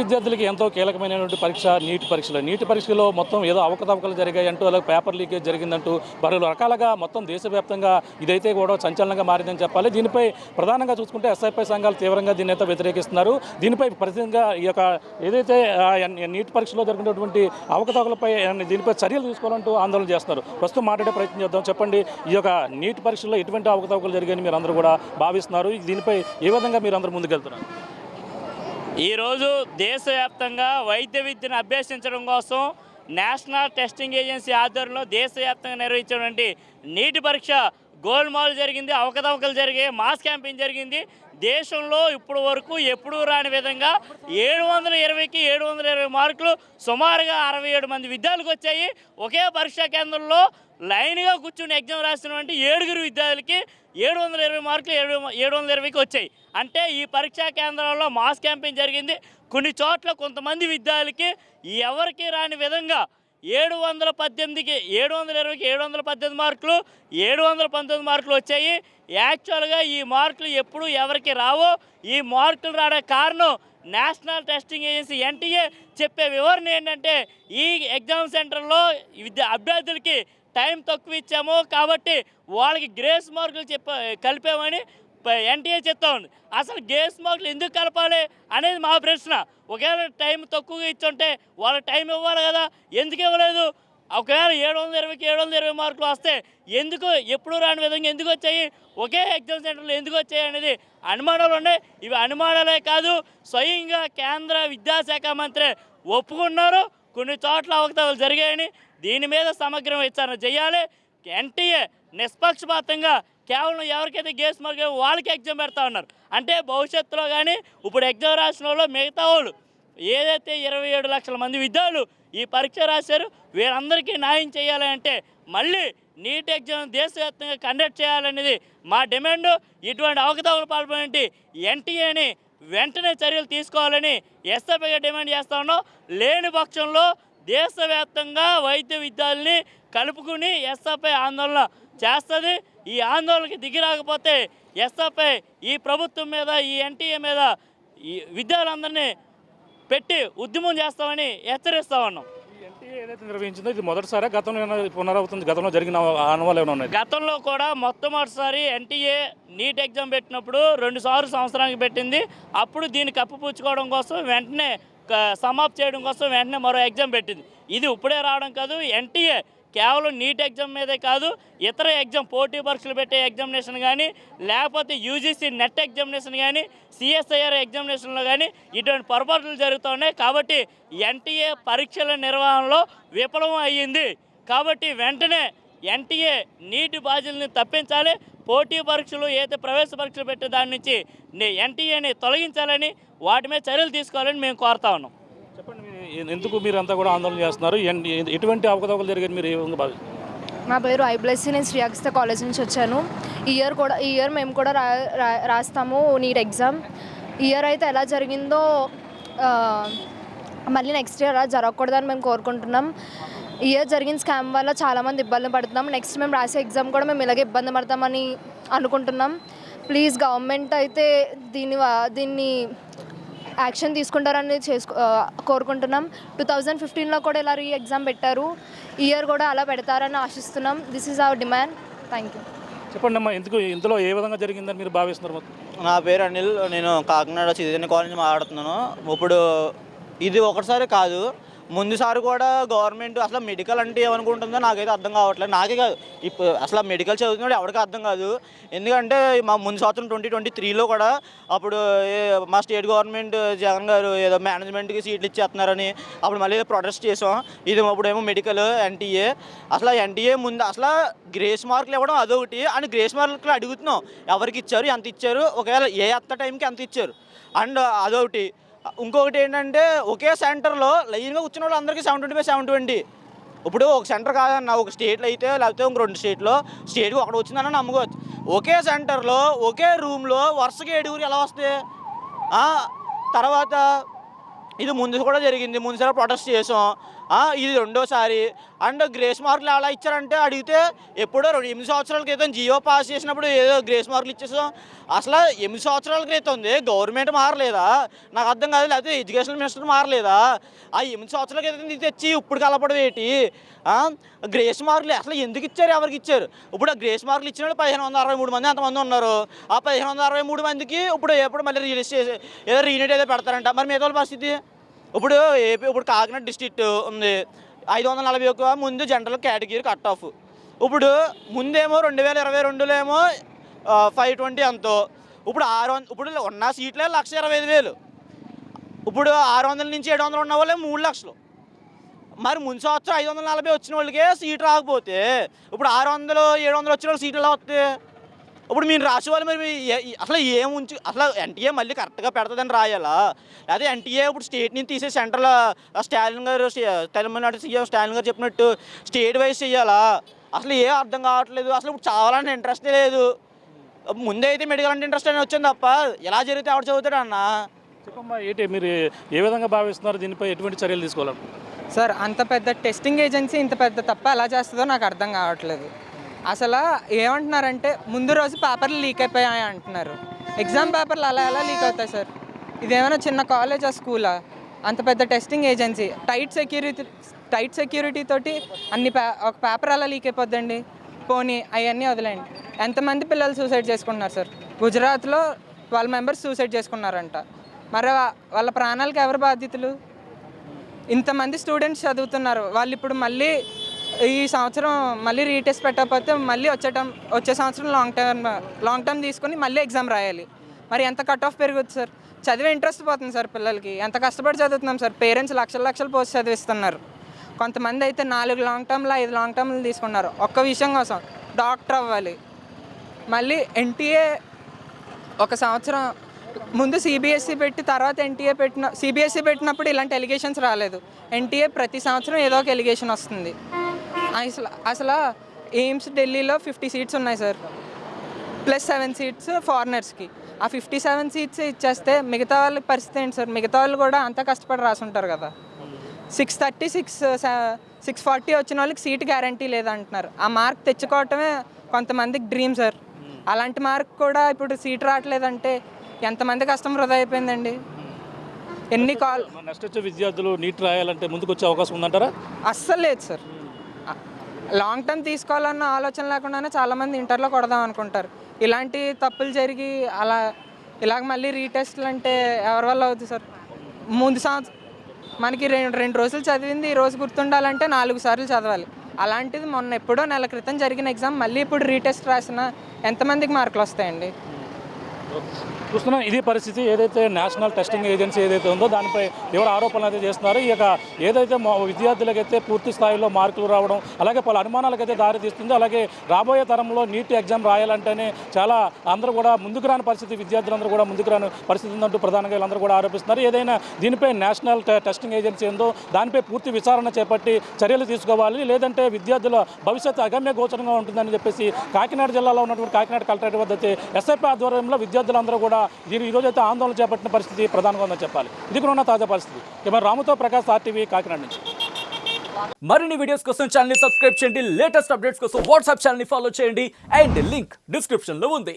విద్యార్థులకి ఎంతో కీలకమైనటువంటి పరీక్ష నీటి పరీక్షలో మొత్తం ఏదో అవకతవకలు జరిగాయంటూ అలాగే పేపర్ లీకేజ్ జరిగిందంటూ పలు రకాలుగా మొత్తం దేశవ్యాప్తంగా ఇదైతే కూడా సంచలనంగా మారిందని చెప్పాలి. దీనిపై ప్రధానంగా చూసుకుంటే ఎస్ఎఫ్ఐ సంఘాలు తీవ్రంగా దీన్ని అయితే వ్యతిరేకిస్తున్నారు. దీనిపై ప్రతిగా ఈ యొక్క ఏదైతే నీటి పరీక్షలో జరిగినటువంటి అవకతవకలపై దీనిపై చర్యలు తీసుకోవాలంటూ ఆందోళన చేస్తున్నారు. ప్రస్తుతం మాట్లాడే ప్రయత్నం చేద్దాం. చెప్పండి, ఈ యొక్క నీటి పరీక్షల్లో ఎటువంటి అవకతవకలు జరిగాయని మీరు అందరూ కూడా భావిస్తున్నారు? దీనిపై ఏ విధంగా మీరు అందరూ ముందుకెళ్తున్నారు? ఈరోజు దేశవ్యాప్తంగా వైద్య విద్యను అభ్యసించడం కోసం నేషనల్ టెస్టింగ్ ఏజెన్సీ ఆధ్వర్యంలో దేశవ్యాప్తంగా నిర్వహించినటువంటి నీటి పరీక్ష గోల్మాల్ జరిగింది, అవకతవకలు జరిగాయి, మాస్ క్యాంపింగ్ జరిగింది. దేశంలో ఇప్పుడు వరకు ఎప్పుడూ రాని విధంగా 720కి 720 మార్కులు సుమారుగా 67 మంది విద్యార్థులకు వచ్చాయి. ఒకే పరీక్షా కేంద్రంలో లైన్గా కూర్చుని ఎగ్జామ్ రాసినటువంటి 7 విద్యార్థులకి 720 మార్కులు 720కి వచ్చాయి. అంటే ఈ పరీక్షా కేంద్రాల్లో మాస్ క్యాంపింగ్ జరిగింది. కొన్ని చోట్ల కొంతమంది విద్యార్థులకి ఎవరికి రాని విధంగా 718కి 720కి 718 మార్కులు 719 మార్కులు వచ్చాయి. యాక్చువల్గా ఈ మార్కులు ఎప్పుడు ఎవరికి రావో, ఈ మార్కులు రావడానికి కారణం నేషనల్ టెస్టింగ్ ఏజెన్సీ ఎన్టీఏ చెప్పే వివరణ ఏంటంటే, ఈ ఎగ్జామ్ సెంటర్లో అభ్యర్థులకి టైం తక్కువ ఇచ్చాము కాబట్టి వాళ్ళకి గ్రేస్ మార్కులు కలిపామని ఎన్టీఏ చెప్తా ఉంది. అసలు గ్రేస్ మార్కులు ఎందుకు కలపాలి అనేది మా ప్రశ్న. ఒకవేళ టైం తక్కువగా ఇచ్చుంటే వాళ్ళకి టైం ఇవ్వాలి కదా, ఎందుకు ఇవ్వలేదు? ఒకవేళ 720కి 720 మార్కులు వస్తే ఎందుకు ఎప్పుడు రాని విధంగా ఎందుకు వచ్చాయి, ఒకే ఎగ్జామ్ సెంటర్లో ఎందుకు వచ్చాయి అనేది అనుమానాలు ఉన్నాయి. ఇవి అనుమానాలే కాదు, స్వయంగా కేంద్ర విద్యాశాఖ మంత్రి ఒప్పుకున్నారు కొన్ని చోట్ల అవకతవకలు జరిగాయని. దీని మీద సమగ్ర విచారణ చేయాలి. ఎన్టీఏ నిష్పక్షపాతంగా కేవలం ఎవరికైతే గ్రేస్ మార్క్ వాళ్ళకి ఎగ్జామ్ పెడతా ఉన్నారు. అంటే భవిష్యత్తులో కానీ ఇప్పుడు ఎగ్జామ్ రాసిన వాళ్ళు మిగతా వాళ్ళు ఏదైతే 27 లక్షల మంది విద్యార్థులు ఈ పరీక్ష రాశారు వీరందరికీ న్యాయం చేయాలి అంటే మళ్ళీ నీట్ ఎగ్జామ్ దేశవ్యాప్తంగా కండక్ట్ చేయాలనేది మా డిమాండ్. ఇటువంటి అవకతవకలు పాల్పడి ఎన్టీఏని వెంటనే చర్యలు తీసుకోవాలని ఎస్ఎఫ్ఐగా డిమాండ్ చేస్తా ఉన్నాం. లేని పక్షంలో దేశవ్యాప్తంగా వైద్య విద్యార్థుల్ని కలుపుకుని ఎస్ఎఫ్ఐ ఆందోళన చేస్తుంది. ఈ ఆందోళనకి దిగి రాకపోతే ఎస్ఎఫ్ఐ ఈ ప్రభుత్వం మీద, ఈ ఎన్టీఏ మీద ఈ విద్యార్థులందరినీ పెట్టి ఉద్యమం చేస్తామని హెచ్చరిస్తా ఉన్నాం. ఎన్టీఏ ఏదైతే నిర్వహించిందో ఇది మొదటిసారి గతంలో పునరావృతం, గతంలో జరిగిన అనుభవాలు ఏమైనా ఉన్నాయి? గతంలో కూడా మొట్టమొదటిసారి ఎన్టీఏ నీట్ ఎగ్జామ్ పెట్టినప్పుడు 2 సార్లు సంవత్సరానికి పెట్టింది. అప్పుడు దీన్ని కప్పిపుచ్చుకోవడం కోసం వెంటనే సమాప్తి చేయడం కోసం వెంటనే మరో ఎగ్జామ్ పెట్టింది. ఇది ఇప్పుడే రావడం కాదు. ఎన్టీఏ కేవలం నీట్ ఎగ్జామ్ మీదే కాదు, ఇతర ఎగ్జామ్ పోటీ పరీక్షలు పెట్టే ఎగ్జామినేషన్ కానీ, లేకపోతే యూజీసీ నెట్ ఎగ్జామినేషన్ కానీ, సిఎస్ఐఆర్ ఎగ్జామినేషన్లో కానీ ఇటువంటి పొరపాట్లు జరుగుతూ ఉన్నాయి. కాబట్టి ఎన్టీఏ పరీక్షల నిర్వహణలో విఫలం అయ్యింది. కాబట్టి వెంటనే ఎన్టీఏ నీటి బాధ్యుల్ని తప్పించాలి. పోటీ పరీక్షలు ఏదైతే ప్రవేశ పరీక్షలు పెట్టే దాని నుంచి ఎన్టీఏని తొలగించాలని, వాటి మీద చర్యలు తీసుకోవాలని మేము కోరుతా ఉన్నాం. చెప్పండి, ఎందుకు మీరంతా కూడా ఆందోళన చేస్తున్నారు? ఎటువంటి అవకతవకలు జరిగాయి మీరు ఏ విధంగా భావిస్తారు? నా పేరు ఐబ్లెస్సీ, నేను శ్రీ అగస్త్య కాలేజ్ నుంచి వచ్చాను. ఈ ఇయర్ మేము కూడా రాస్తాము నీట్ ఎగ్జామ్. ఇయర్ అయితే ఎలా జరిగిందో మళ్ళీ నెక్స్ట్ ఇయర్ అలా జరగకూడదని మేము కోరుకుంటున్నాం. ఇయర్ జరిగిన స్కామ్ వల్ల చాలామంది ఇబ్బంది పడుతున్నాం. నెక్స్ట్ మేము రాసే ఎగ్జామ్ కూడా మేము ఇలాగే ఇబ్బంది పడతామని అనుకుంటున్నాం. ప్లీజ్ గవర్నమెంట్ అయితే దీన్ని యాక్షన్ తీసుకుంటారని కోరుకుంటున్నాం. 2015లో కూడా ఇలా ఎగ్జామ్ పెట్టారు. ఇయర్ కూడా అలా పెడతారని ఆశిస్తున్నాం. This is our demand. Thank you. చెప్పండి అమ్మా, ఎందుకు ఇందులో ఏ విధంగా జరిగిందని మీరు భావిస్తున్నారు? మొత్తం నా పేరు అనిల్, నేను కాకినాడ చైతన్య కాలేజ్ మాట్లాడుతున్నాను. ఇప్పుడు ఇది ఒకటిసారి కాదు, ముందుసారి కూడా గవర్నమెంట్ అసలు మెడికల్ అంటే ఏమనుకుంటుందో నాకైతే అర్థం కావట్లేదు. నాకే కాదు, ఇప్పుడు అసలు మెడికల్ చదువుతున్నాడు ఎవరికి అర్థం కాదు. ఎందుకంటే మా ముందు సంవత్సరం 2023లో కూడా అప్పుడు మా స్టేట్ గవర్నమెంట్ జగన్ గారు ఏదో మేనేజ్మెంట్కి సీట్లు ఇచ్చేస్తున్నారని అప్పుడు మళ్ళీ ప్రొటెస్ట్ చేసాం. ఇది ఇప్పుడేమో మెడికల్ ఎన్టీఏ. అసలు ఎన్టీఏ ముందు అసలు గ్రేస్ మార్కులు ఇవ్వడం అదొకటి, అని గ్రేస్ మార్కులు అడుగుతున్నాం ఎవరికి ఇచ్చారు, ఎంత ఇచ్చారు, ఒకవేళ ఎంత టైంకి ఎంత ఇచ్చారు అండ్ అదొకటి. ఇంకొకటి ఏంటంటే ఒకే సెంటర్లో లైన్గా కూర్చున్న వాళ్ళు అందరికీ 720/720. ఇప్పుడు ఒక సెంటర్ కాదన్న, ఒక స్టేట్లో అయితే లేకపోతే ఇంక 2 స్టేట్కి ఒకటి వచ్చిందన్న నమ్ముకోవచ్చు. ఒకే సెంటర్లో ఒకే రూమ్లో వరుసగా 7 ఎలా వస్తాయి? తర్వాత ఇది ముందు కూడా జరిగింది, ముందుసారి ప్రొటెస్ట్ చేసాం. ఇది రెండోసారి. అండ్ గ్రేస్ మార్కులు ఎలా ఇచ్చారంటే అడిగితే ఎప్పుడో 8 సంవత్సరాల క్రితం జియో పాస్ చేసినప్పుడు ఏదో గ్రేస్ మార్కులు ఇచ్చేసాం. అసలు 8 సంవత్సరాల క్రితం ఉంది, గవర్నమెంట్ మారలేదా? నాకు అర్థం కాదు. లేకపోతే ఎడ్యుకేషన్ మినిస్టర్ మారలేదా? ఆ 8 సంవత్సరాల క్రితం తెచ్చి ఇప్పుడు కలపడం ఏంటి? గ్రేస్ మార్కులు అసలు ఎందుకు ఇచ్చారు, ఎవరికి ఇచ్చారు? ఇప్పుడు ఆ గ్రేస్ మార్కులు ఇచ్చిన వాళ్ళు 1563 మంది అంతమంది ఉన్నారు. ఆ 1563 మందికి ఎప్పుడు మళ్ళీ రిలీజ్ చేసి ఏదో రీనెట్ ఏదో పెడతారంట. మరి మిగతా వాళ్ళ పరిస్థితి? ఇప్పుడు కాకినాడ డిస్ట్రిక్ట్ ఉంది, 541 ముందు జనరల్ కేటగిరీ కట్ ఆఫ్. ఇప్పుడు ముందేమో 2022లో ఏమో 520 అంతో. ఇప్పుడు 600, ఇప్పుడు ఉన్న సీట్లే 1,25,000. ఇప్పుడు 600 నుంచి 700 ఉన్న వాళ్ళే 3 లక్షలు. మరి ముందు సంవత్సరం 540 వచ్చిన వాళ్ళకే సీట్ రాకపోతే ఇప్పుడు 600, 700 వచ్చిన వాళ్ళు సీట్లు ఎలా వస్తాయి? ఇప్పుడు మీరు రాసే వాళ్ళు మరి అసలు అసలు ఎన్టీఏ మళ్ళీ కరెక్ట్గా పెడతాదని రాయాలా? అదే ఎన్టీఏ ఇప్పుడు స్టేట్ నుంచి తీసే సెంట్రల్ స్టాలిన్ గారు, తమిళనాడు సీఎం స్టాలిన్ గారు చెప్పినట్టు స్టేట్ వైజ్ చేయాలా? అసలు ఏం అర్థం కావట్లేదు. అసలు ఇప్పుడు చావాలని ఇంట్రెస్టే లేదు. ముందే అయితే మెడికల్ అంటే ఇంట్రెస్ట్ అని వచ్చింది తప్ప ఎలా జరిగితే ఎవరు చదువుతాడు అన్న? చెప్పమ్మా, ఏంటి మీరు ఏ విధంగా భావిస్తున్నారు? దీనిపై ఎటువంటి చర్యలు తీసుకోవాలి సార్? అంత పెద్ద టెస్టింగ్ ఏజెన్సీ ఇంత పెద్ద తప్ప ఎలా చేస్తుందో నాకు అర్థం కావట్లేదు. అసలు ఏమంటున్నారంటే ముందు రోజు పేపర్లు లీక్ అయిపోయాయి అంటున్నారు. ఎగ్జామ్ పేపర్లు అలా ఎలా లీక్ అవుతాయి సార్? ఇదేమైనా చిన్న కాలేజా, స్కూలా? అంత పెద్ద టెస్టింగ్ ఏజెన్సీ టైట్ సెక్యూరిటీ తోటి ఒక పేపర్ అలా లీక్ అయిపోద్దండి. పోనీ అవన్నీ వదిలేండి. ఎంతమంది పిల్లలు సూసైడ్ చేసుకుంటున్నారు సార్? గుజరాత్లో 12 మెంబర్స్ సూసైడ్ చేసుకున్నారంట. మరి వాళ్ళ ప్రాణాలకు ఎవరు బాధ్యతలు? ఇంతమంది స్టూడెంట్స్ చదువుతున్నారు. వాళ్ళు ఇప్పుడు మళ్ళీ ఈ సంవత్సరం మళ్ళీ రీటెస్ట్ పెట్టకపోతే మళ్ళీ వచ్చే సంవత్సరం లాంగ్ టర్మ్ తీసుకొని మళ్ళీ ఎగ్జామ్ రాయాలి. మరి ఎంత కట్ ఆఫ్ పెరుగుతుంది సార్? చదివే ఇంట్రెస్ట్ పోతుంది సార్ పిల్లలకి. ఎంత కష్టపడి చదువుతున్నాం సార్. పేరెంట్స్ లక్షలు పోస్ట్ చదివిస్తున్నారు. కొంతమంది అయితే 4 లాంగ్ టర్మ్లు 5 లాంగ్ టర్మ్లు తీసుకున్నారు ఒక్క విషయం కోసం, డాక్టర్ అవ్వాలి. మళ్ళీ ఎన్టీఏ ఒక సంవత్సరం ముందు సిబిఎస్ఈ పెట్టి తర్వాత ఎన్టీఏ సిబిఎస్ఈ పెట్టినప్పుడు ఇలాంటి ఎలిగేషన్స్ రాలేదు. ఎన్టీఏ ప్రతి సంవత్సరం ఏదో ఒక ఎలిగేషన్ వస్తుంది. అసలు ఎయిమ్స్ ఢిల్లీలో 50 సీట్స్ ఉన్నాయి సార్, ప్లస్ 7 సీట్స్ ఫారినర్స్కి. ఆ 57 సీట్స్ ఇచ్చేస్తే మిగతా వాళ్ళకి పరిస్థితి ఏంటి సార్? మిగతా వాళ్ళు కూడా అంతా కష్టపడి రాసుంటారు కదా. 640 వచ్చిన వాళ్ళకి సీట్ గ్యారంటీ లేదంటున్నారు. ఆ మార్క్ తెచ్చుకోవటమే కొంతమందికి డ్రీమ్ సార్. అలాంటి మార్క్ కూడా ఇప్పుడు సీట్ రావట్లేదంటే ఎంతమంది కష్టం వృధా అయిపోయిందండి. నెక్స్ట్ వచ్చే విద్యార్థులు నీట్ రాయాలంటే ముందుకు వచ్చే అవకాశం ఉందంటారా? అస్సలు లేదు సార్. లాంగ్ టర్మ్ తీసుకోవాలన్న ఆలోచన లేకుండానే చాలామంది ఇంటర్లో కొడదాం అనుకుంటారు. ఇలాంటి తప్పులు జరిగి ఇలాగ మళ్ళీ రీటెస్ట్లు అంటే ఎవరి వల్ల అవుతుంది సార్? ముందు సంవత్సరం మనకి 2 రోజులు చదివింది ఈ రోజు గుర్తుండాలంటే 4 సార్లు చదవాలి. అలాంటిది మొన్న ఎప్పుడో నెల క్రితం జరిగిన ఎగ్జామ్ మళ్ళీ ఇప్పుడు రీటెస్ట్ రాసినా ఎంతమందికి మార్కులు వస్తాయండి? చూస్తున్నాం ఇది పరిస్థితి. ఏదైతే నేషనల్ టెస్టింగ్ ఏజెన్సీ ఏదైతే ఉందో దానిపై ఎవరు ఆరోపణలు అయితే చేస్తున్నారు. ఇక ఏదైతే విద్యార్థులకైతే పూర్తి స్థాయిలో మార్కులు రావడం అలాగే పలు అనుమానాలకైతే దారి తీస్తుంది. అలాగే రాబోయే తరంలో నీట్ ఎగ్జామ్ రాయాలంటేనే చాలా అందరూ కూడా ముందుకు రాని పరిస్థితి, విద్యార్థులందరూ కూడా ముందుకు రాని పరిస్థితి ఉందంటూ ప్రధానంగా వీళ్ళందరూ కూడా ఆరోపిస్తున్నారు. ఏదైనా దీనిపై నేషనల్ టెస్టింగ్ ఏజెన్సీ ఉందో దానిపై పూర్తి విచారణ చేపట్టి చర్యలు తీసుకోవాలి, లేదంటే విద్యార్థుల భవిష్యత్తు అగమ్య గోచరంగా ఉంటుందని చెప్పేసి కాకినాడ జిల్లాలో ఉన్నటువంటి కాకినాడ కలెక్టరేట్ వద్ద అయితే ఎస్ఐపి ఆధ్వర్యంలో విద్యార్థులందరూ కూడా ఈరోజైతే ఆందోళన చేపట్టిన పరిస్థితి ప్రధానంగా ఉందని చెప్పాలి. ఇది కూడా ఉన్న తాజా పరిస్థితి. కెమెరా రాముతో ప్రకాష్, RTV కాకినాడ నుంచి. మరిన్ని వీడియోస్ కోసం ఛానల్ ని సబ్స్క్రైబ్ చేయండి. లేటెస్ట్ అప్డేట్స్ కోసం వాట్సాప్ ఛానల్ ని ఫాలో చేయండి. అండ్ లింక్ డిస్క్రిప్షన్ లో ఉంది.